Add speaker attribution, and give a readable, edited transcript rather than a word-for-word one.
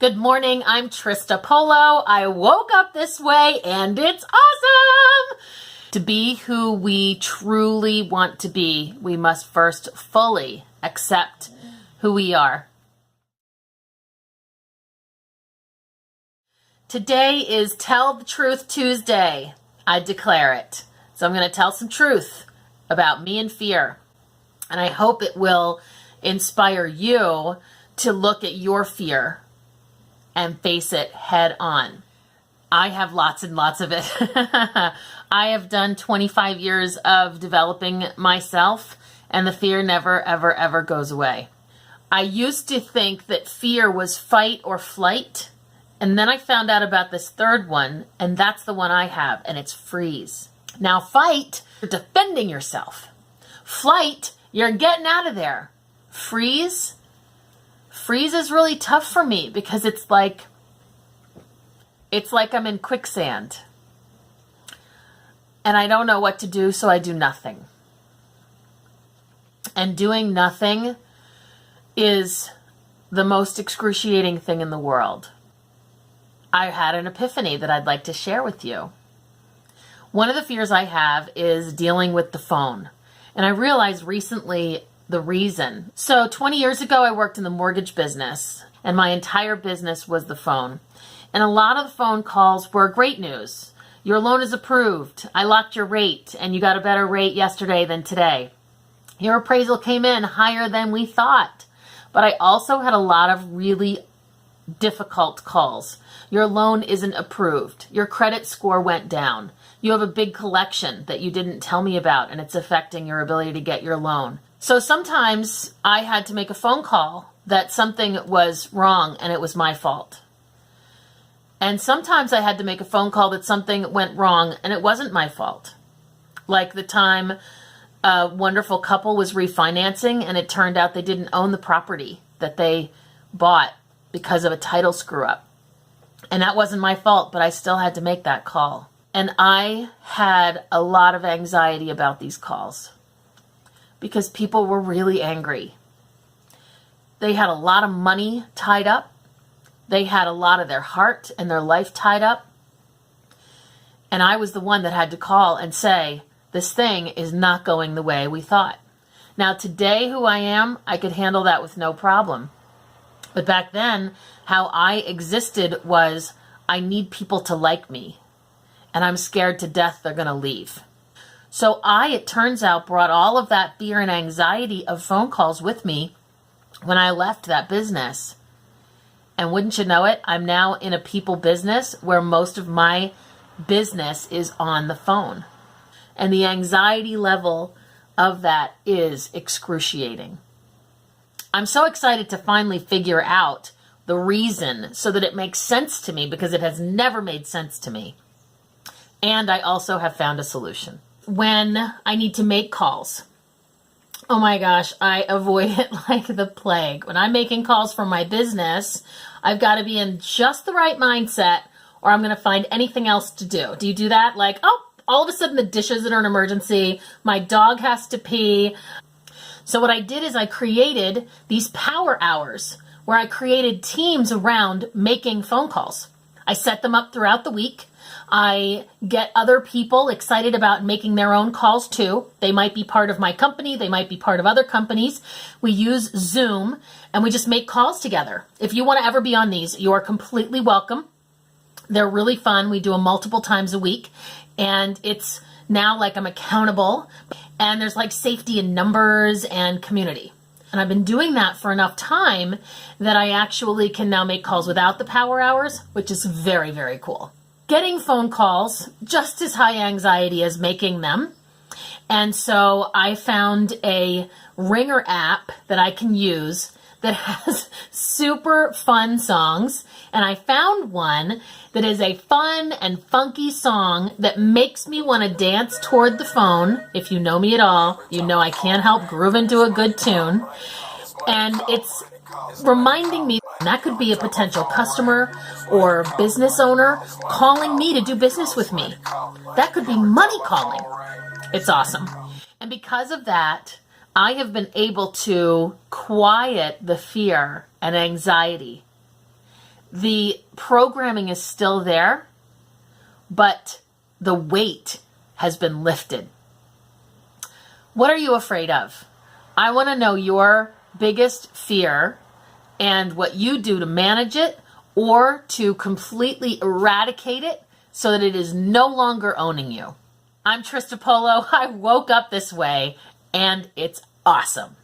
Speaker 1: Good morning, I'm Trista Polo. I woke up this way and it's awesome! To be who we truly want to be, we must first fully accept who we are. Today is Tell the Truth Tuesday. I declare it. So I'm going to tell some truth about me and fear. And I hope it will inspire you to look at your fear and face it head on. I have lots and lots of it. I have done 25 years of developing myself, and the fear never, ever, ever goes away. I used to think that fear was fight or flight, and then I found out about this third one, and that's the one I have, and it's freeze. Now, fight, you're defending yourself. Flight, you're getting out of there. Freeze is really tough for me because it's like I'm in quicksand and I don't know what to do, so I do nothing. And doing nothing is the most excruciating thing in the world. I had an epiphany that I'd like to share with you. One of the fears I have is dealing with the phone. And I realized recently the reason. So 20 years ago, I worked in the mortgage business, and my entire business was the phone. And a lot of the phone calls were great news. Your loan is approved. I locked your rate, and you got a better rate yesterday than today. Your appraisal came in higher than we thought. But I also had a lot of really difficult calls. Your loan isn't approved. Your credit score went down. You have a big collection that you didn't tell me about, and it's affecting your ability to get your loan. So sometimes I had to make a phone call that something was wrong and it was my fault. And sometimes I had to make a phone call that something went wrong and it wasn't my fault. Like the time a wonderful couple was refinancing and it turned out they didn't own the property that they bought because of a title screw up. And that wasn't my fault, but I still had to make that call. And I had a lot of anxiety about these calls because people were really angry. They had a lot of money tied up. They had a lot of their heart and their life tied up. And I was the one that had to call and say, this thing is not going the way we thought. Now today, who I am, I could handle that with no problem. But back then, how I existed was, I need people to like me. And I'm scared to death they're going to leave. So it turns out, brought all of that fear and anxiety of phone calls with me when I left that business. And wouldn't you know it, I'm now in a people business where most of my business is on the phone. And the anxiety level of that is excruciating. I'm so excited to finally figure out the reason so that it makes sense to me, because it has never made sense to me. And I also have found a solution. When I need to make calls, oh my gosh, I avoid it like the plague. When I'm making calls for my business, I've got to be in just the right mindset or I'm going to find anything else to do. Do you do that? Like, oh, all of a sudden the dishes are an emergency. My dog has to pee. So what I did is I created these power hours where I created teams around making phone calls. I set them up throughout the week. I get other people excited about making their own calls too. They might be part of my company. They might be part of other companies. We use Zoom and we just make calls together. If you want to ever be on these, you are completely welcome. They're really fun. We do them multiple times a week, and it's now like I'm accountable, and there's like safety in numbers and community. And I've been doing that for enough time that I actually can now make calls without the power hours, which is very, very cool. Getting phone calls, just as high anxiety as making them. And so I found a ringer app that I can use that has super fun songs. And I found one that is a fun and funky song that makes me want to dance toward the phone. If you know me at all, you know I can't help grooving to a good tune. And it's reminding me that could be a potential customer or business owner calling me to do business with me. That could be money calling. It's awesome. And because of that, I have been able to quiet the fear and anxiety The programming is still there, but the weight has been lifted. What are you afraid of? I want to know your biggest fear and what you do to manage it or to completely eradicate it so that it is no longer owning you. I'm Trista Polo. I woke up this way and it's awesome.